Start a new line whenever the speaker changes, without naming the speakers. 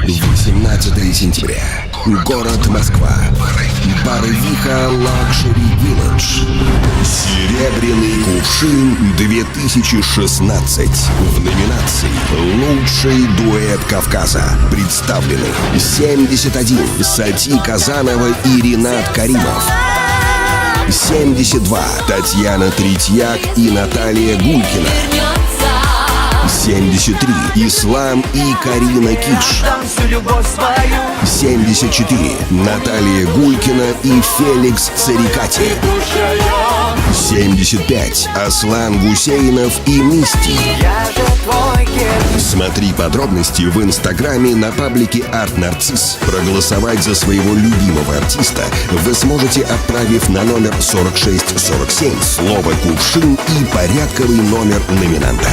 18 сентября. Город Москва. Барвиха Лакшери Вилледж. Серебряный кувшин 2016. В номинации «Лучший дуэт Кавказа» представлены 71 Сати Казанова и Ринат Каримов, 72 Татьяна Третьяк и Наталья Гулькина, 73 Ислам и Карина Киш, 74 Наталья Гулькина и Феликс Царикати, 75 Аслан Гусейнов и Мисти. Смотри подробности в инстаграме на паблике Арт Нарцисс. Проголосовать за своего любимого артиста вы сможете, отправив на номер 4647 слово «Кувшин» и порядковый номер номинанта.